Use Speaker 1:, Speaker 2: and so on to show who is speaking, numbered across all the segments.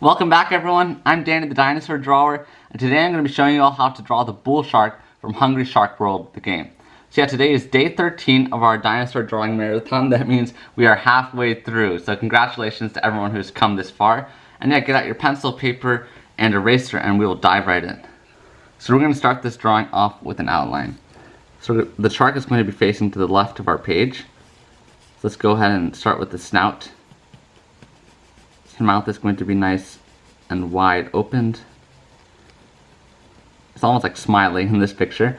Speaker 1: Welcome back everyone, I'm Danny the Dinosaur Drawer, and today I'm going to be showing you all how to draw the bull shark from Hungry Shark World, the game. So yeah, today is day 13 of our dinosaur drawing marathon. That means we are halfway through, so congratulations to everyone who's come this far. And yeah, get out your pencil, paper, and eraser and we will dive right in. So we're going to start this drawing off with an outline. So the shark is going to be facing to the left of our page. So let's go ahead and start with the snout. His mouth is going to be nice and wide opened. It's almost like smiling in this picture.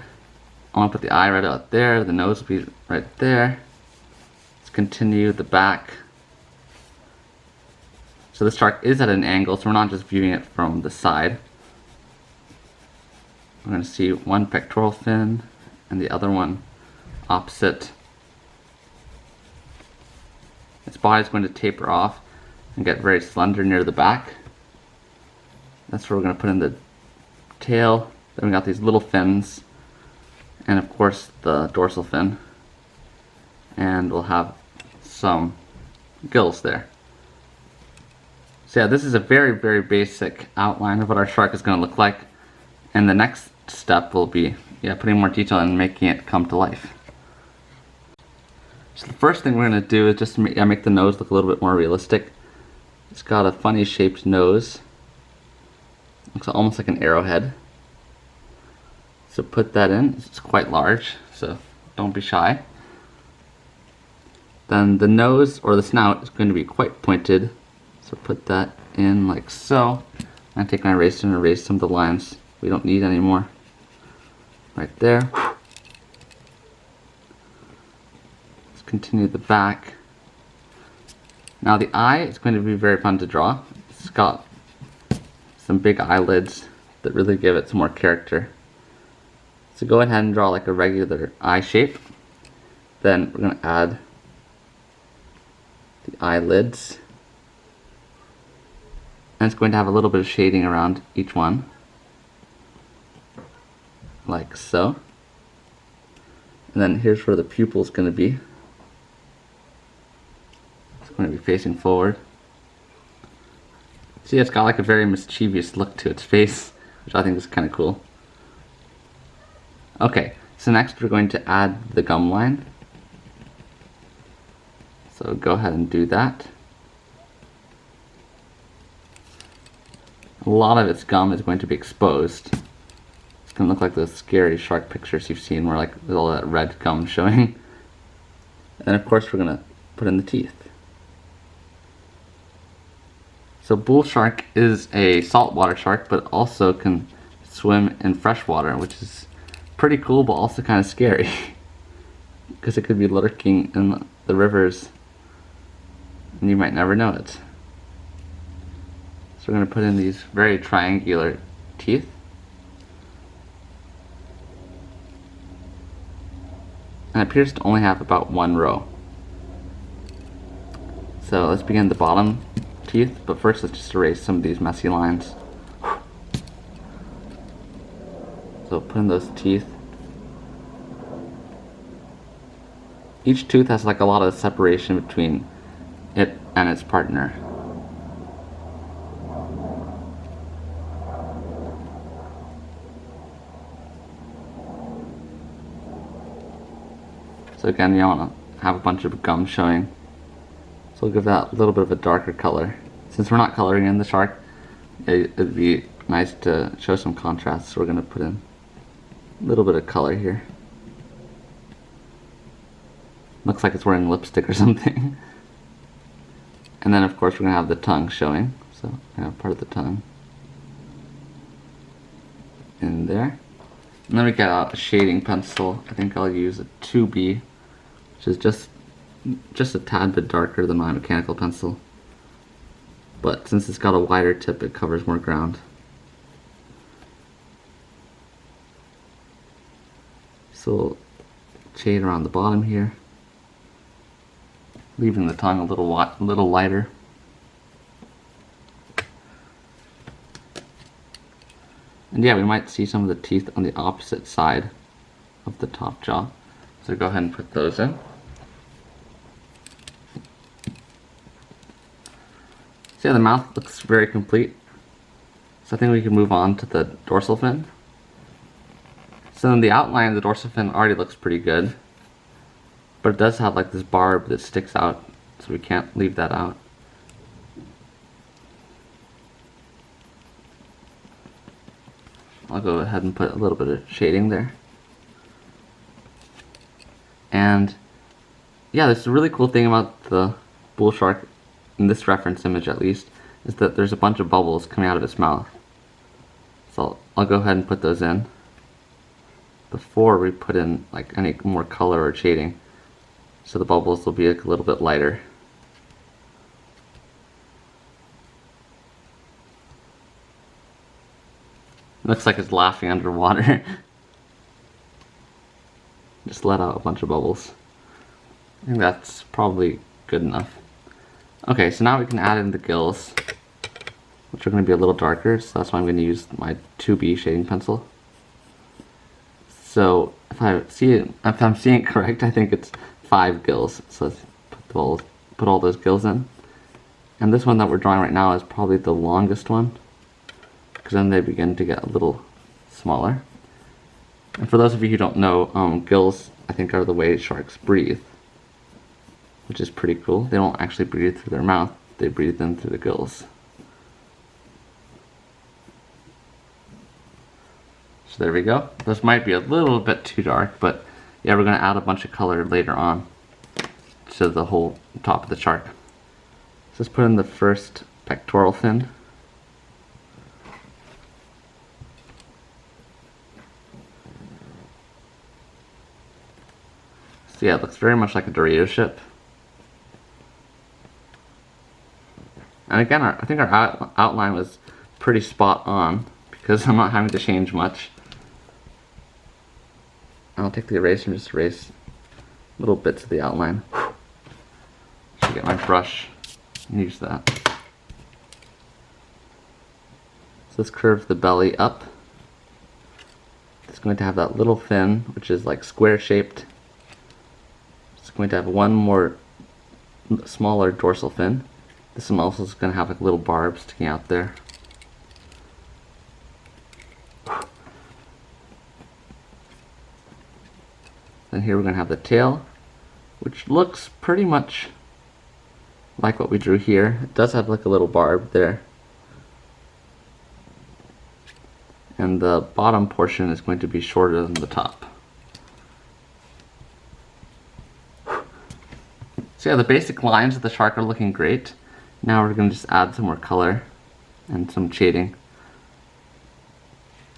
Speaker 1: I want to put the eye right out there, the nose will be right there. Let's continue the back. So this shark is at an angle, so we're not just viewing it from the side. We're going to see one pectoral fin and the other one opposite. Its body is going to taper off and get very slender near the back. That's where we're going to put in the tail. Then we got these little fins, and of course the dorsal fin, and we'll have some gills there. So yeah, this is a very basic outline of what our shark is going to look like, and the next step will be putting more detail and making it come to life. So the first thing we're going to do is just make the nose look a little bit more realistic. It's got a funny shaped nose. Looks almost like an arrowhead. So put that in. It's quite large, so don't be shy. Then the nose or the snout is going to be quite pointed. So put that in like so. I take my eraser and erase some of the lines we don't need anymore. Right there. Let's continue the back. Now the eye is going to be very fun to draw. It's got some big eyelids that really give it some more character. So go ahead and draw like a regular eye shape. Then we're going to add the eyelids. And it's going to have a little bit of shading around each one. Like so. And then here's where the pupil is going to be. Going to be facing forward. See, it's got like a very mischievous look to its face, which I think is kind of cool. Okay, so next we're going to add the gum line. So go ahead and do that. A lot of its gum is going to be exposed. It's going to look like those scary shark pictures you've seen where like there's all that red gum showing. And of course we're going to put in the teeth. So bull shark is a saltwater shark, but also can swim in fresh water, which is pretty cool, but also kind of scary. Because it could be lurking in the rivers, and you might never know it. So we're going to put in these very triangular teeth. And it appears to only have about one row. So let's begin the bottom teeth, but first let's just erase some of these messy lines. So put in those teeth. Each tooth has like a lot of separation between it and its partner. So again, you want to have a bunch of gum showing. So we'll give that a little bit of a darker color. Since we're not coloring in the shark, it'd be nice to show some contrast, so we're going to put in a little bit of color here. Looks like it's wearing lipstick or something. And then of course we're going to have the tongue showing, so I have part of the tongue in there. And then we got out a shading pencil. I think I'll use a 2B, which is just a tad bit darker than my mechanical pencil, but since it's got a wider tip it covers more ground. So we'll shade around the bottom here, leaving the tongue a little lighter. And yeah, we might see some of the teeth on the opposite side of the top jaw, so go ahead and put those in. So yeah, the mouth looks very complete. So I think we can move on to the dorsal fin. So in the outline, the dorsal fin already looks pretty good. But it does have like this barb that sticks out, so we can't leave that out. I'll go ahead and put a little bit of shading there. And yeah, this is a really cool thing about the bull shark, in this reference image at least, is that there's a bunch of bubbles coming out of its mouth. So I'll go ahead and put those in before we put in like any more color or shading, so the bubbles will be like a little bit lighter. Looks like it's laughing underwater. Just let out a bunch of bubbles. I think that's probably good enough. Okay, so now we can add in the gills, which are going to be a little darker, so that's why I'm going to use my 2B shading pencil. So if I'm seeing it correct, I think it's 5 gills. So let's put all those gills in. And this one that we're drawing right now is probably the longest one, because then they begin to get a little smaller. And for those of you who don't know, gills I think are the way sharks breathe, which is pretty cool. They don't actually breathe through their mouth, they breathe in through the gills. So there we go. This might be a little bit too dark, but yeah, we're going to add a bunch of color later on to the whole top of the shark. So let's put in the first pectoral fin. So yeah, it looks very much like a Dorito ship. And again, I think our outline was pretty spot on, because I'm not having to change much. I'll take the eraser and just erase little bits of the outline. Should get my brush and use that. So let's curve the belly up. It's going to have that little fin, which is like square shaped. It's going to have one more smaller dorsal fin. This one also is going to have like little barbs sticking out there. Then here we're going to have the tail, which looks pretty much like what we drew here. It does have like a little barb there. And the bottom portion is going to be shorter than the top. So yeah, the basic lines of the shark are looking great. Now we're going to just add some more color and some shading.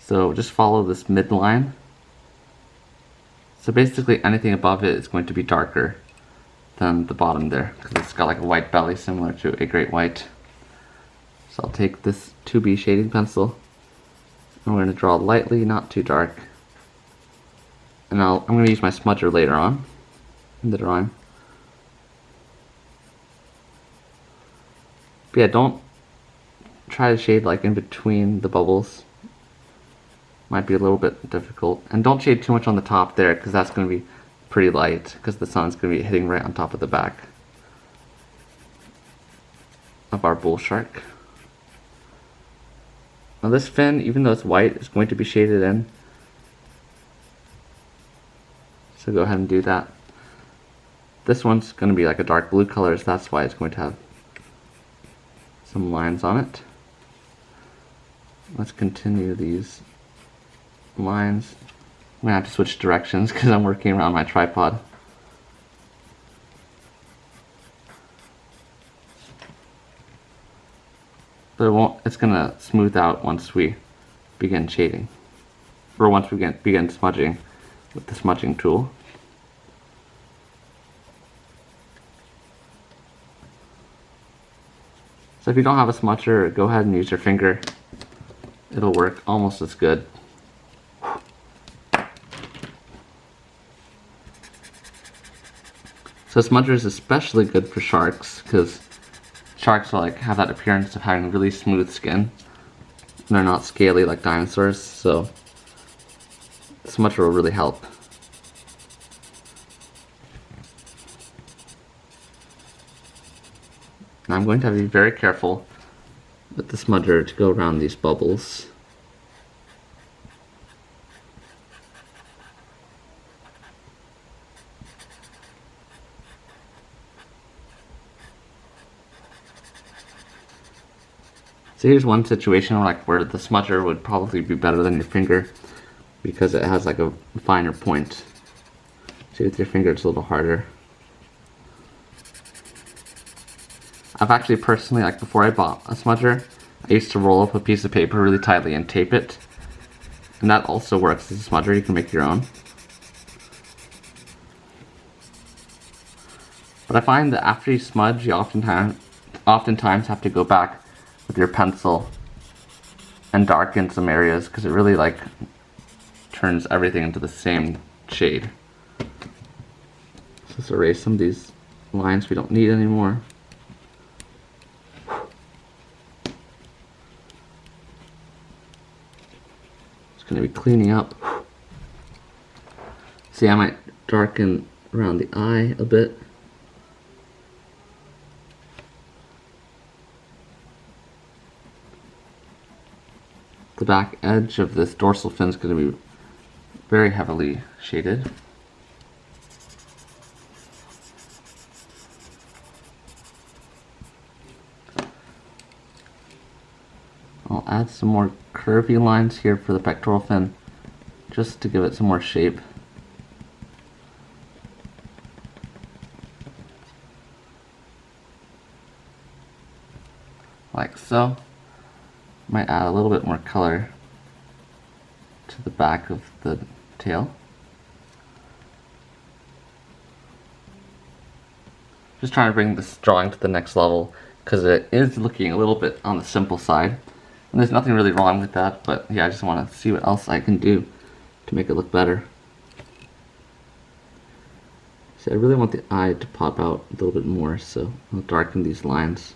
Speaker 1: So just follow this midline. So basically anything above it is going to be darker than the bottom there, because it's got like a white belly similar to a great white. So I'll take this 2B shading pencil and we're going to draw lightly, not too dark. And I'm going to use my smudger later on in the drawing. But yeah, don't try to shade like in between the bubbles. Might be a little bit difficult. And don't shade too much on the top there, because that's going to be pretty light, because the sun's going to be hitting right on top of the back of our bull shark. Now this fin, even though it's white, is going to be shaded in. So go ahead and do that. This one's going to be like a dark blue color, so that's why it's going to have some lines on it. Let's continue these lines. I'm going to have to switch directions because I'm working around my tripod. But it's going to smooth out once we begin shading. Or once we begin smudging with the smudging tool. So if you don't have a smudger, go ahead and use your finger. It'll work almost as good. So smudger is especially good for sharks, because sharks will like have that appearance of having really smooth skin. And they're not scaly like dinosaurs, so smudger will really help. Now I'm going to have to be very careful with the smudger to go around these bubbles. So here's one situation where the smudger would probably be better than your finger because it has like a finer point. See, with your finger it's a little harder. I've actually personally, like before I bought a smudger, I used to roll up a piece of paper really tightly and tape it. And that also works as a smudger. You can make your own. But I find that after you smudge, you oftentimes have to go back with your pencil and darken some areas because it really like turns everything into the same shade. So let's erase some of these lines we don't need anymore. Just going to be cleaning up. See, I might darken around the eye a bit. The back edge of this dorsal fin is going to be very heavily shaded. I'll add some more curvy lines here for the pectoral fin just to give it some more shape. Like so. Might add a little bit more color to the back of the tail. Just trying to bring this drawing to the next level because it is looking a little bit on the simple side. And there's nothing really wrong with that, but yeah, I just want to see what else I can do to make it look better. So I really want the eye to pop out a little bit more, so I'll darken these lines.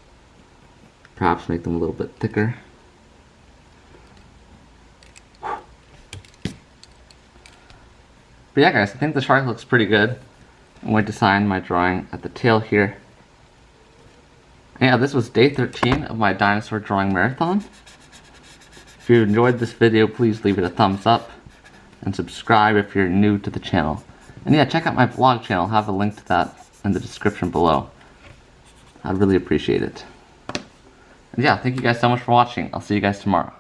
Speaker 1: Perhaps make them a little bit thicker. But yeah guys, I think the shark looks pretty good. I'm going to sign my drawing at the tail here. And yeah, this was day 13 of my dinosaur drawing marathon. If you enjoyed this video, please leave it a thumbs up and subscribe if you're new to the channel. And yeah, check out my vlog channel. I'll have a link to that in the description below. I'd really appreciate it. And yeah, thank you guys so much for watching. I'll see you guys tomorrow.